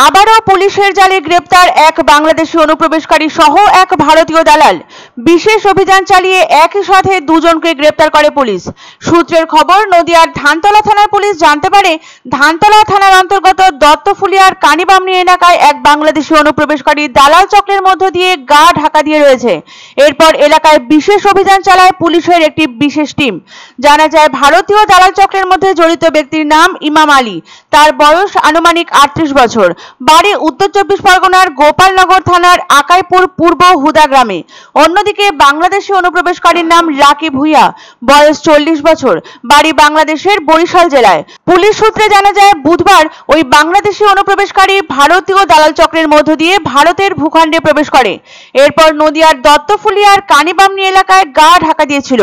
আবারও পুলিশের জালে গ্রেপ্তার এক বাংলাদেশি অনুপ্রবেশকারী সহ এক ভারতীয় দালাল। বিশেষ অভিযান চালিয়ে একই সাথে দুজনকে গ্রেপ্তার করে পুলিশ। সূত্রের খবর, নদিয়ার ধানতলা থানার পুলিশ জানতে পারে ধানতলা থানার অন্তর্গত দত্তফুলিয়ার কানিবামনি এলাকায় এক বাংলাদেশি অনুপ্রবেশকারী দালাল চক্রের মধ্য দিয়ে গা ঢাকা দিয়ে রয়েছে। এরপর এলাকায় বিশেষ অভিযান চালায় পুলিশের একটি বিশেষ টিম। জানা যায়, ভারতীয় দালাল চক্রের মধ্যে জড়িত ব্যক্তির নাম ইমাম আলী। তার বয়স আনুমানিক 38 বছর। বাড়ি উত্তর চব্বিশ পরগনার গোপালনগর থানার আকাইপুর পূর্ব হুদা গ্রামে। অন্যদিকে বাংলাদেশি অনুপ্রবেশকারীর নাম রাকিব ভুইয়া, বয়স 40 বছর। বাড়ি বাংলাদেশের বরিশাল জেলায়। পুলিশ সূত্রে জানা যায়, বুধবার ওই বাংলাদেশি অনুপ্রবেশকারী ভারতীয় দালাল চক্রের মধ্য দিয়ে ভারতের ভূখণ্ডে প্রবেশ করে। এরপর নদিয়ার দত্তফুলিয়ার কানিবামনি এলাকায় গা ঢাকা দিয়েছিল।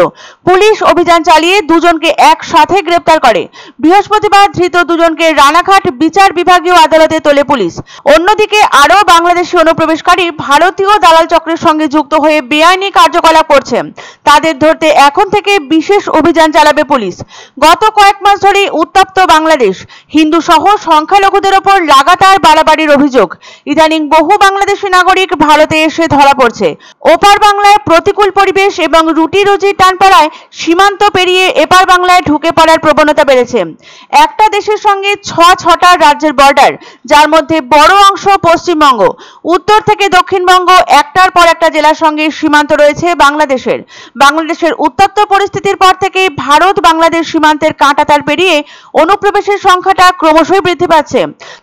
পুলিশ অভিযান চালিয়ে দুজনকে একসাথে গ্রেপ্তার করে। বৃহস্পতিবার ধৃত দুজনকে রানাঘাট বিচার বিভাগীয় আদালতে তোলে পুলিশ। অন্যদিকে আরও বাংলাদেশি অনুপ্রবেশকারী ভারতীয় দালাল চক্রের সঙ্গে যুক্ত হয়ে বেআইনি কার্যকলাপ করছে। তাদের ধরতে এখন থেকে বিশেষ অভিযান চালাবে পুলিশ। গত কয়েক মাস ধরেই উত্তপ্ত বাংলাদেশ। হিন্দু সহ সংখ্যালঘুদের ওপর লাগাতার বাড়াবাড়ির অভিযোগ। ইদানিং বহু বাংলাদেশি নাগরিক ভারতে এসে ধরা পড়ছে। ওপার বাংলায় প্রতিকূল পরিবেশ এবং রুটি রুজির টান পড়ায় সীমান্ত পেরিয়ে এপার বাংলায় ঢুকে পড়ার প্রবণতা বেড়েছে। একটা দেশের সঙ্গে ছটা রাজ্যের বর্ডার, যার মধ্যে বড় অংশ পশ্চিমবঙ্গ। উত্তর থেকে দক্ষিণবঙ্গ একটার পর একটা জেলার সঙ্গে সীমান্ত রয়েছে বাংলাদেশের। বাংলাদেশের উত্তপ্ত পরিস্থিতির পর থেকে ভারত বাংলাদেশ সীমান্তের কাঁটাতার পেরিয়ে অনুপ্রবেশের সংখ্যাটা ক্রমশই বৃদ্ধি পাচ্ছে।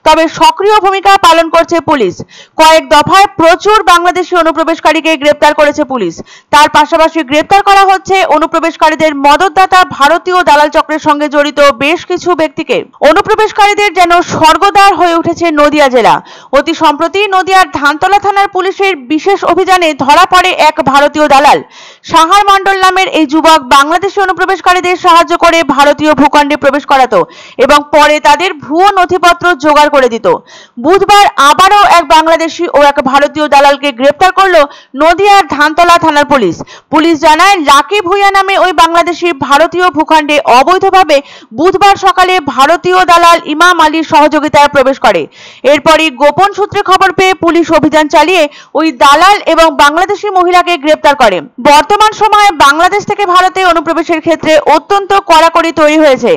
তবে সক্রিয় ভূমিকা পালন করছে পুলিশ। কয়েক দফায় প্রচুর বাংলাদেশি অনুপ্রবেশকারীকে গ্রেপ্তার করেছে পুলিশ। তার পাশাপাশি গ্রেপ্তার করা হচ্ছে অনুপ্রবেশকারীদের মদতদাতা ভারতীয় দালাল চক্রের সঙ্গে জড়িত বেশ কিছু ব্যক্তিকে। অনুপ্রবেশকারীদের যেন স্বর্গদ্বার হয়ে উঠেছে নদিয়া জেলা। অতি সম্প্রতি নদিয়ার ধানতলা থানার পুলিশের বিশেষ অভিযানে ধরা পড়ে এক ভারতীয় দালাল। সাহার মণ্ডল নামের এই যুবক বাংলাদেশি অনুপ্রবেশকারীদের সাহায্য করে ভারতীয় ভূখণ্ডে প্রবেশ করাতো এবং পরে তাদের ভুয়ো নথিপত্র জোগাড় করে দিত। বুধবার আবারও এক বাংলাদেশি ও এক ভারতীয় দালালকে গ্রেপ্তার করল নদিয়ার ধানতলা থানার পুলিশ। পুলিশ জানায়, রাকিব ভুইয়া নামে ওই বাংলাদেশি ভারতীয় ভূখণ্ডে অবৈধভাবে বুধবার সকালে ভারতীয় দালাল ইমাম আলীর সহযোগিতায় প্রবেশ করে। এরপরই গোপন সূত্রে খবর পেয়ে পুলিশ অভিযান চালিয়ে ওই দালাল এবং বাংলাদেশি মহিলাকে গ্রেপ্তার করে। বর্তমান সময়ে বাংলাদেশ থেকে ভারতে অনুপ্রবেশের ক্ষেত্রে অত্যন্ত কড়াকড়ি তৈরি হয়েছে।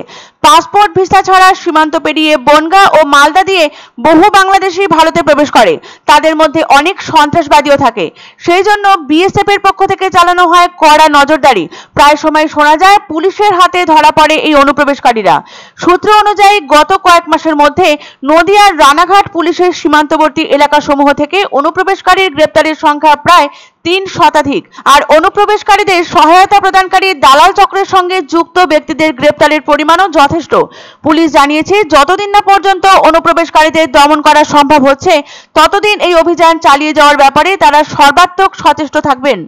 পাসপোর্ট ভিসা ছাড়া সীমান্ত পেরিয়ে বনগাঁ ও মালদা দিয়ে বহু বাংলাদেশি ভারতে প্রবেশ করে। তাদের মধ্যে অনেক সন্ত্রাসবাদীও থাকে। সেই জন্য বিএসএফ এর পক্ষ থেকে চালানো হয় কড়া নজরদারি। প্রায় সময় শোনা যায় পুলিশের হাতে ধরা পড়ে এই অনুপ্রবেশকারীরা। সূত্র অনুযায়ী গত কয়েক মাসের মধ্যে নদিয়ার রানাঘাট পুলিশের সীমান্তবর্তী এলাকাসমূহ থেকে অনুপ্রবেশকারীর গ্রেপ্তারের সংখ্যা প্রায় 3 শতাধিক। আর অনুপ্রবেশকারীদের সহায়তা প্রদানকারী দালাল চক্রের সঙ্গে যুক্ত ব্যক্তিদের গ্রেপ্তারের পরিমাণও যথেষ্ট। পুলিশ জানিয়েছে, যতদিন না পর্যন্ত অনুপ্রবেশকারীদের দমন করা সম্ভব হচ্ছে, ততদিন এই অভিযান চালিয়ে যাওয়ার ব্যাপারে তারা সর্বাত্মক সচেষ্ট থাকবেন।